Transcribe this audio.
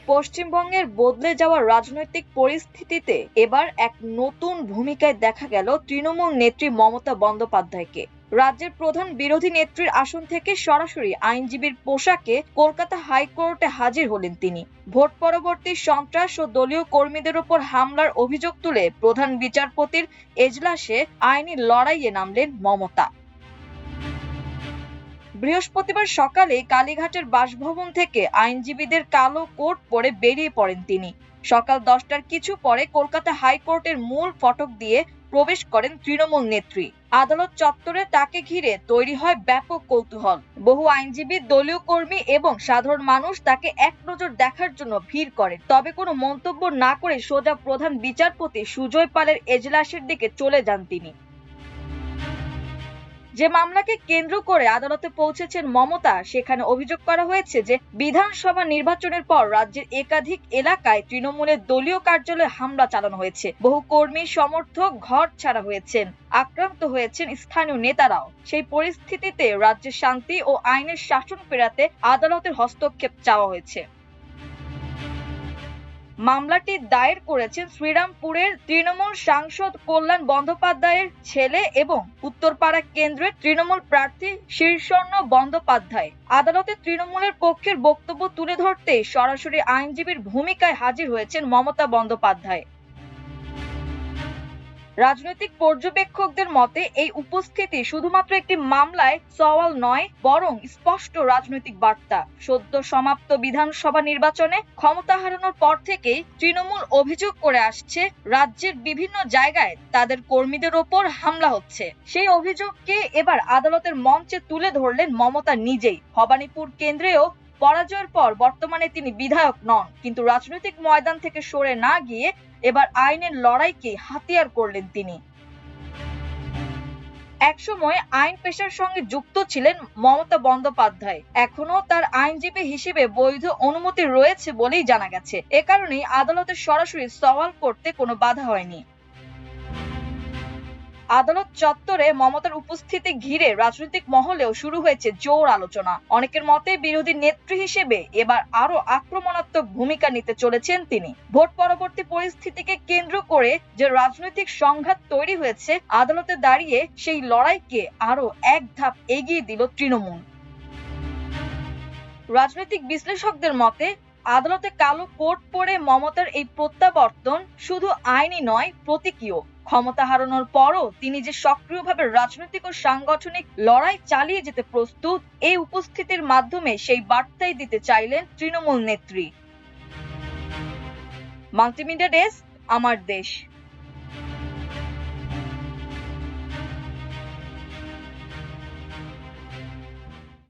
পশ্চিমবঙ্গের বদলে যাওয়া রাজনৈতিক পরিস্থিতিতে এবার এক নতুন ভূমিকায় দেখা গেল তৃণমূল নেত্রী মমতা বন্দ্যোপাধ্যায়কে। রাজ্যের প্রধান বিরোধী নেত্রীর আসন থেকে সরাসরি আইনজীবীর পোশাকে কলকাতা হাইকোর্টে হাজির হলেন তিনি। ভোট পরবর্তী সন্ত্রাস ও দলীয় কর্মীদের উপর হামলার অভিযোগ তুলে প্রধান বিচারপতির এজলাসে আইনি লড়াইয়ে নামলেন মমতা। বৃহস্পতিবার সকালে কালীঘাটের বাসভবন থেকে আইনজীবীদের কালো কোট পরে বেরিয়ে পড়েন তিনি। সকাল 10টার কিছু পরে কলকাতা হাইকোর্টের মূল ফটক দিয়ে প্রবেশ করেন তৃণমূল নেত্রী। আদালত চত্বরে তাকে ঘিরে তৈরি হয় ব্যাপক কৌতূহল। বহু আইনজীবী, দলীয় কর্মী এবং সাধারণ মানুষ তাকে এক নজর দেখার জন্য ভিড় করেন। তবে কোনো মন্তব্য না করে সোজা প্রধান বিচারপতি সুজয় পালের এজলাসের দিকে চলে যান তিনি। যে মামলাকে কেন্দ্র করে আদালতে পৌঁছেছেন মমতা, সেখানে অভিযোগ করা হয়েছে যে বিধানসভা নির্বাচনের পর রাজ্যের একাধিক এলাকায় তৃণমূলের দলীয় কার্যালয়ে হামলা চালানো হয়েছে। বহু কর্মী সমর্থক ঘর ছাড়া হয়েছেন, আক্রান্ত হয়েছেন স্থানীয় নেতারাও। সেই পরিস্থিতিতে রাজ্যের শান্তি ও আইনের শাসন ফেরাতে আদালতের হস্তক্ষেপ চাওয়া হয়েছে। মামলাটি দায়ের করেছেন শ্রীরামপুরের তৃণমূল সাংসদ কল্যাণ বন্দ্যোপাধ্যায়ের ছেলে এবং উত্তরপাড়া কেন্দ্রের তৃণমূল প্রার্থী শীর্ষর্ণ বন্দ্যোপাধ্যায়। আদালতে তৃণমূলের পক্ষের বক্তব্য তুলে ধরতে সরাসরি আইনজীবীর ভূমিকায় হাজির হয়েছেন মমতা বন্দ্যোপাধ্যায়। রাজনৈতিক পর্যবেক্ষকদের মতে এই উপস্থিতি শুধুমাত্র একটি মামলায় সওয়াল নয়, বরং স্পষ্ট রাজনৈতিক বার্তা। সদ্য সমাপ্ত বিধানসভা নির্বাচনে ক্ষমতা হারানোর পর থেকেই তৃণমূল অভিযোগ করে আসছে রাজ্যের বিভিন্ন জায়গায় তাদের কর্মীদের ওপর হামলা হচ্ছে। সেই অভিযোগকে এবার আদালতের মঞ্চে তুলে ধরলেন মমতা নিজেই। ভবানীপুর কেন্দ্রেও পরাজয়ের পর বর্তমানে তিনি বিধায়ক নন, কিন্তু রাজনৈতিক ময়দান থেকে সরে না গিয়ে এবার আইনের লড়াইকে হাতিয়ার করলেন তিনি। একসময় আইন পেশার সঙ্গে যুক্ত ছিলেন মমতা বন্দ্যোপাধ্যায়। এখনো তার আইনজীবী হিসেবে বৈধ অনুমতি রয়েছে বলেই জানা গেছে। এ কারণেই আদালতে সরাসরি সওয়াল করতে কোনো বাধা হয়নি। আদালত চত্বরে মমতার উপস্থিতি ঘিরে রাজনৈতিক মহলেও শুরু হয়েছে জোর আলোচনা। অনেকের মতে বিরোধী নেত্রী হিসেবে এবার আরো আক্রমণাত্মক ভূমিকা নিতে চলেছেন তিনি। ভোট পরবর্তী পরিস্থিতিকে কেন্দ্র করে যে রাজনৈতিক সংঘাত তৈরি হয়েছে, আদালতে দাঁড়িয়ে সেই লড়াইকে আরো এক ধাপ এগিয়ে দিল তৃণমূল। রাজনৈতিক বিশ্লেষকদের মতে আদালতে কালো কোট পরে মমতার এই প্রত্যাবর্তন শুধু আইনি নয়, প্রতীকীয়। ক্ষমতা হারানোর পরও তিনি যে সক্রিয়ভাবে রাজনৈতিক ও সাংগঠনিক লড়াই চালিয়ে যেতে প্রস্তুত, এই উপস্থিতির মাধ্যমে সেই বার্তাই দিতে চাইলেন তৃণমূল নেত্রী। মাল্টিমিডিয়া ডেস্ক, আমার দেশ।